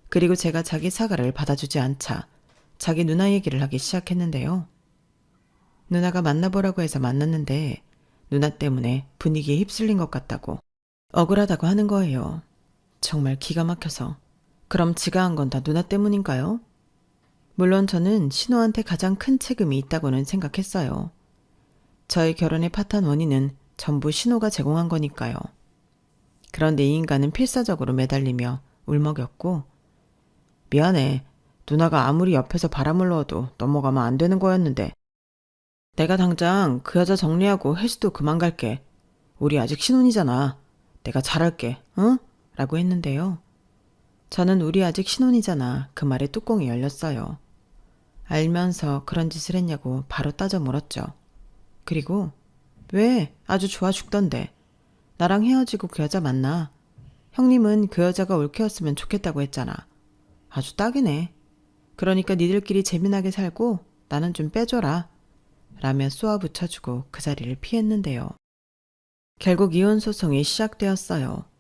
그리고 제가 자기 사과를 받아주지 않자 자기 누나 얘기를 하기 시작했는데요. 누나가 만나보라고 해서 만났는데 누나 때문에 분위기에 휩쓸린 것 같다고 억울하다고 하는 거예요. 정말 기가 막혀서. 그럼 지가 한 건 다 누나 때문인가요? 물론 저는 신우한테 가장 큰 책임이 있다고는 생각했어요. 저희 결혼의 파탄 원인은 전부 신우가 제공한 거니까요. 그런데 이 인간은 필사적으로 매달리며 울먹였고, 미안해. 누나가 아무리 옆에서 바람을 넣어도 넘어가면 안 되는 거였는데. 내가 당장 그 여자 정리하고 헬스도 그만 갈게. 우리 아직 신혼이잖아. 내가 잘할게. 응? 라고 했는데요. 저는 우리 아직 신혼이잖아. 그 말에 뚜껑이 열렸어요. 알면서 그런 짓을 했냐고 바로 따져 물었죠. 그리고 왜? 아주 좋아 죽던데. 나랑 헤어지고 그 여자 만나. 형님은 그 여자가 올케였으면 좋겠다고 했잖아. 아주 딱이네. 그러니까 니들끼리 재미나게 살고 나는 좀 빼줘라. 라며 쏘아붙여주고 그 자리를 피했는데요. 결국 이혼 소송이 시작되었어요.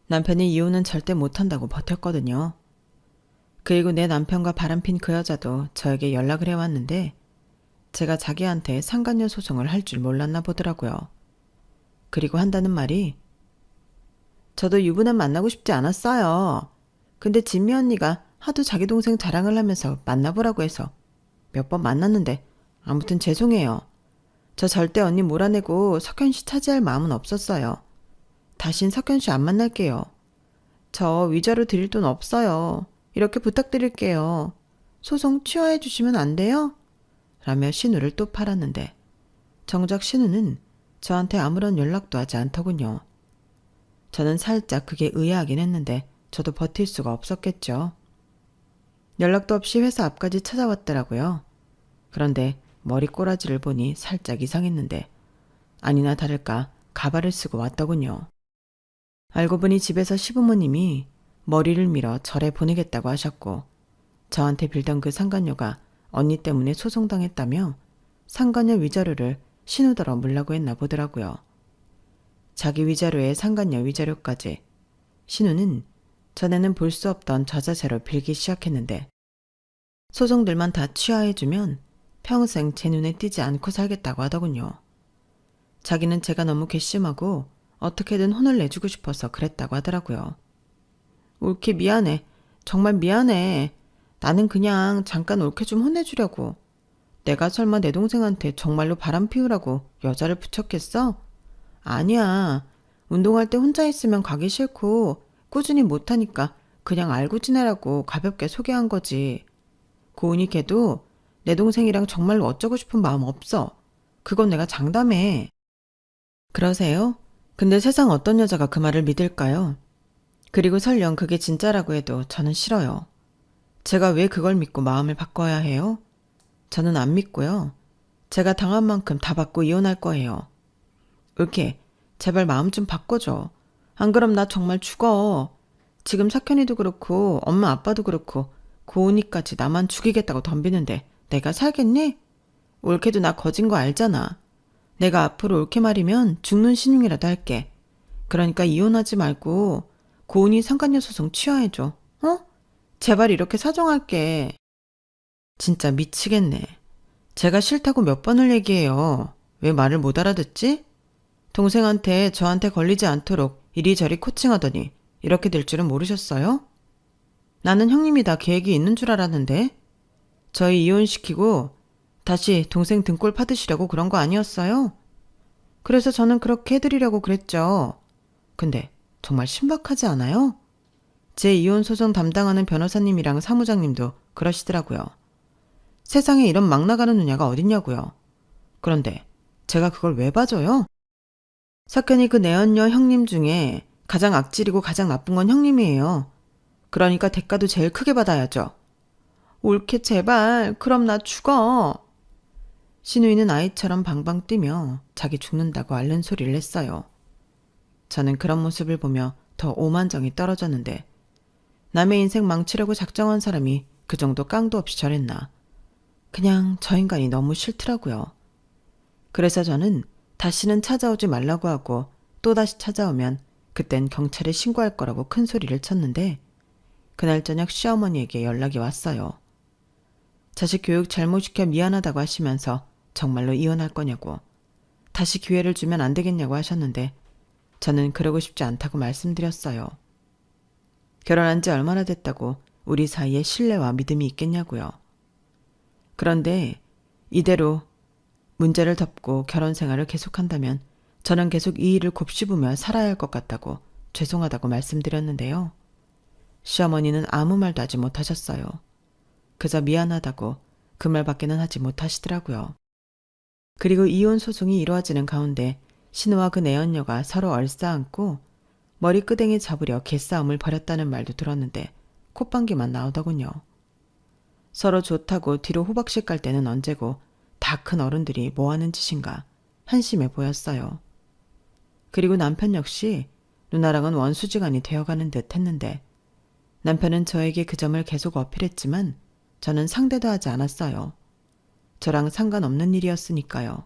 남편이 이혼은 절대 못한다고 버텼거든요. 그리고 내 남편과 바람핀 그 여자도 저에게 연락을 해왔는데 제가 자기한테 상간녀 소송을 할 줄 몰랐나 보더라고요. 그리고 한다는 말이 저도 유부남 만나고 싶지 않았어요. 근데 진미 언니가 하도 자기 동생 자랑을 하면서 만나보라고 해서 몇 번 만났는데 아무튼 죄송해요. 저 절대 언니 몰아내고 석현 씨 차지할 마음은 없었어요. 다신 석현 씨 안 만날게요. 저 위자료 드릴 돈 없어요. 이렇게 부탁드릴게요. 소송 취하해 주시면 안 돼요? 라며 신우를 또 팔았는데 정작 신우는 저한테 아무런 연락도 하지 않더군요. 저는 살짝 그게 의아하긴 했는데 저도 버틸 수가 없었겠죠. 연락도 없이 회사 앞까지 찾아왔더라고요. 그런데 머리 꼬라지를 보니 살짝 이상했는데 아니나 다를까 가발을 쓰고 왔더군요. 알고 보니 집에서 시부모님이 머리를 밀어 절에 보내겠다고 하셨고 저한테 빌던 그 상간녀가 언니 때문에 소송당했다며 상간녀 위자료를 신우더러 물라고 했나 보더라고요. 자기 위자료에 상간녀 위자료까지 신우는 전에는 볼 수 없던 저자세로 빌기 시작했는데 소송들만 다 취하해주면 평생 제 눈에 띄지 않고 살겠다고 하더군요. 자기는 제가 너무 괘씸하고 어떻게든 혼을 내주고 싶어서 그랬다고 하더라고요. 옳게 미안해. 정말 미안해. 나는 그냥 잠깐 옳게 좀 혼내주려고. 내가 설마 내 동생한테 정말로 바람 피우라고 여자를 붙였겠어? 아니야. 운동할 때 혼자 있으면 가기 싫고 꾸준히 못하니까 그냥 알고 지내라고 가볍게 소개한 거지. 고은이 걔도 내 동생이랑 정말로 어쩌고 싶은 마음 없어. 그건 내가 장담해. 그러세요? 근데 세상 어떤 여자가 그 말을 믿을까요? 그리고 설령 그게 진짜라고 해도 저는 싫어요. 제가 왜 그걸 믿고 마음을 바꿔야 해요? 저는 안 믿고요. 제가 당한 만큼 다 받고 이혼할 거예요. 을케, 제발 마음 좀 바꿔줘. 안 그럼 나 정말 죽어. 지금 석현이도 그렇고 엄마 아빠도 그렇고 고은이까지 나만 죽이겠다고 덤비는데 내가 살겠니? 올케도 나 거진 거 알잖아. 내가 앞으로 올케 말이면 죽는 신용이라도 할게. 그러니까 이혼하지 말고 고은이 상간녀 소송 취하해줘. 어? 제발 이렇게 사정할게. 진짜 미치겠네. 제가 싫다고 몇 번을 얘기해요. 왜 말을 못 알아듣지? 동생한테 저한테 걸리지 않도록 이리저리 코칭하더니 이렇게 될 줄은 모르셨어요? 나는 형님이 다 계획이 있는 줄 알았는데 저희 이혼시키고 다시 동생 등골 파드시려고 그런 거 아니었어요? 그래서 저는 그렇게 해드리려고 그랬죠. 근데 정말 신박하지 않아요? 제 이혼 소송 담당하는 변호사님이랑 사무장님도 그러시더라고요. 세상에 이런 막 나가는 누냐가 어딨냐고요. 그런데 제가 그걸 왜 봐줘요? 석현이 그 내연녀 형님 중에 가장 악질이고 가장 나쁜 건 형님이에요. 그러니까 대가도 제일 크게 받아야죠. 옳게 제발 그럼 나 죽어. 신우이는 아이처럼 방방 뛰며 자기 죽는다고 앓는 소리를 했어요. 저는 그런 모습을 보며 더 오만정이 떨어졌는데 남의 인생 망치려고 작정한 사람이 그 정도 깡도 없이 저랬나. 그냥 저 인간이 너무 싫더라고요. 그래서 저는 다시는 찾아오지 말라고 하고 또다시 찾아오면 그땐 경찰에 신고할 거라고 큰 소리를 쳤는데 그날 저녁 시어머니에게 연락이 왔어요. 자식 교육 잘못 시켜 미안하다고 하시면서 정말로 이혼할 거냐고 다시 기회를 주면 안 되겠냐고 하셨는데 저는 그러고 싶지 않다고 말씀드렸어요. 결혼한 지 얼마나 됐다고 우리 사이에 신뢰와 믿음이 있겠냐고요. 그런데 이대로 문제를 덮고 결혼 생활을 계속한다면 저는 계속 이 일을 곱씹으며 살아야 할 것 같다고 죄송하다고 말씀드렸는데요. 시어머니는 아무 말도 하지 못하셨어요. 그저 미안하다고 그 말밖에는 하지 못하시더라고요. 그리고 이혼 소송이 이루어지는 가운데 신우와 그 내연녀가 서로 얼싸안고 머리끄댕이 잡으려 개싸움을 벌였다는 말도 들었는데 콧방귀만 나오더군요. 서로 좋다고 뒤로 호박씨 깔 때는 언제고 다 큰 어른들이 뭐하는 짓인가 한심해 보였어요. 그리고 남편 역시 누나랑은 원수지간이 되어가는 듯 했는데 남편은 저에게 그 점을 계속 어필했지만 저는 상대도 하지 않았어요. 저랑 상관없는 일이었으니까요.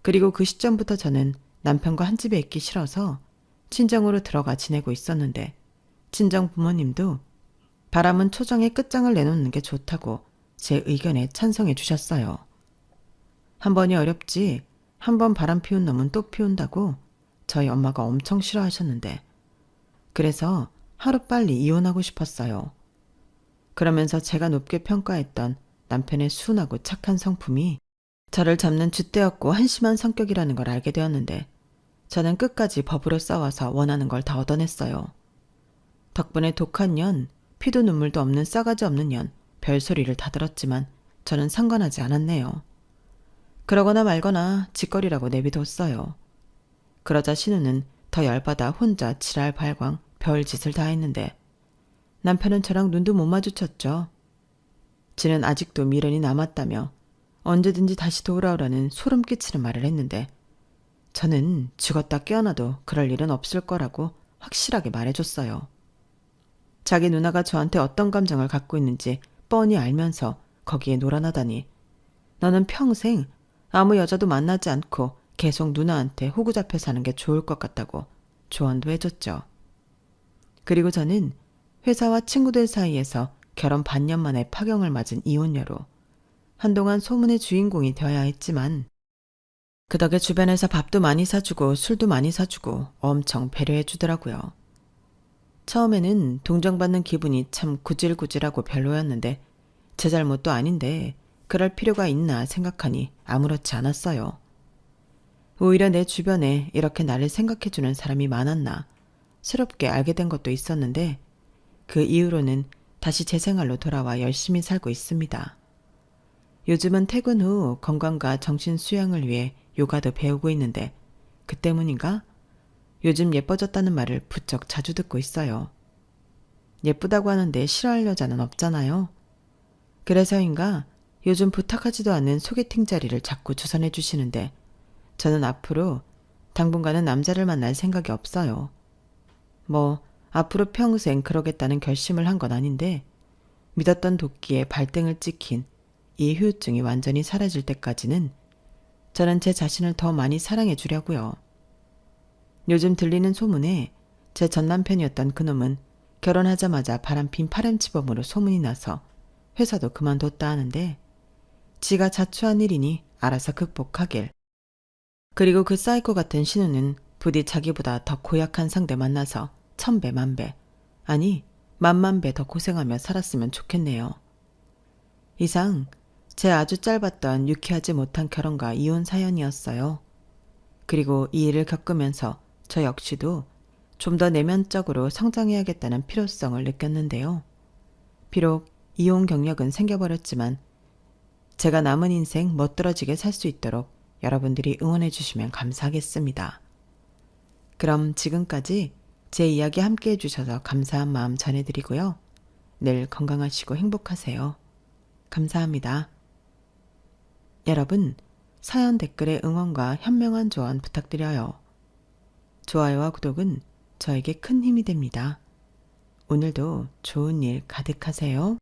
그리고 그 시점부터 저는 남편과 한 집에 있기 싫어서 친정으로 들어가 지내고 있었는데 친정 부모님도 바람은 초정의 끝장을 내놓는 게 좋다고 제 의견에 찬성해 주셨어요. 한 번이 어렵지 한 번 바람 피운 놈은 또 피운다고 저희 엄마가 엄청 싫어하셨는데 그래서 하루빨리 이혼하고 싶었어요. 그러면서 제가 높게 평가했던 남편의 순하고 착한 성품이 저를 잡는 쥐떼였고 한심한 성격이라는 걸 알게 되었는데 저는 끝까지 법으로 싸워서 원하는 걸 다 얻어냈어요. 덕분에 독한 년, 피도 눈물도 없는 싸가지 없는 년, 별소리를 다 들었지만 저는 상관하지 않았네요. 그러거나 말거나 짓거리라고 내비뒀어요. 그러자 신우는 더 열받아 혼자 지랄 발광 별짓을 다 했는데 남편은 저랑 눈도 못 마주쳤죠. 지는 아직도 미련이 남았다며 언제든지 다시 돌아오라는 소름 끼치는 말을 했는데 저는 죽었다 깨어나도 그럴 일은 없을 거라고 확실하게 말해줬어요. 자기 누나가 저한테 어떤 감정을 갖고 있는지 뻔히 알면서 거기에 놀아나다니 너는 평생 아무 여자도 만나지 않고 계속 누나한테 호구 잡혀 사는 게 좋을 것 같다고 조언도 해줬죠. 그리고 저는 회사와 친구들 사이에서 결혼 반년 만에 파경을 맞은 이혼녀로 한동안 소문의 주인공이 되어야 했지만 그 덕에 주변에서 밥도 많이 사주고 술도 많이 사주고 엄청 배려해 주더라고요. 처음에는 동정받는 기분이 참 구질구질하고 별로였는데 제 잘못도 아닌데 그럴 필요가 있나 생각하니 아무렇지 않았어요. 오히려 내 주변에 이렇게 나를 생각해주는 사람이 많았나 새롭게 알게 된 것도 있었는데 그 이후로는 다시 제 생활로 돌아와 열심히 살고 있습니다. 요즘은 퇴근 후 건강과 정신 수양을 위해 요가도 배우고 있는데 그 때문인가? 요즘 예뻐졌다는 말을 부쩍 자주 듣고 있어요. 예쁘다고 하는데 싫어할 여자는 없잖아요. 그래서인가 요즘 부탁하지도 않는 소개팅 자리를 자꾸 주선해 주시는데 저는 앞으로 당분간은 남자를 만날 생각이 없어요. 뭐 앞으로 평생 그러겠다는 결심을 한 건 아닌데 믿었던 도끼에 발등을 찍힌 이 후유증이 완전히 사라질 때까지는 저는 제 자신을 더 많이 사랑해 주려고요. 요즘 들리는 소문에 제 전남편이었던 그놈은 결혼하자마자 바람핀 파렴치범으로 소문이 나서 회사도 그만뒀다 하는데 지가 자초한 일이니 알아서 극복하길. 그리고 그 사이코 같은 신우는 부디 자기보다 더 고약한 상대 만나서 천배 만배 아니 만만배 더 고생하며 살았으면 좋겠네요. 이상 제 아주 짧았던 유쾌하지 못한 결혼과 이혼 사연이었어요. 그리고 이 일을 겪으면서 저 역시도 좀 더 내면적으로 성장해야겠다는 필요성을 느꼈는데요. 비록 이혼 경력은 생겨버렸지만 제가 남은 인생 멋들어지게 살 수 있도록 여러분들이 응원해 주시면 감사하겠습니다. 그럼 지금까지 제 이야기 함께 해주셔서 감사한 마음 전해드리고요. 늘 건강하시고 행복하세요. 감사합니다. 여러분, 사연 댓글에 응원과 현명한 조언 부탁드려요. 좋아요와 구독은 저에게 큰 힘이 됩니다. 오늘도 좋은 일 가득하세요.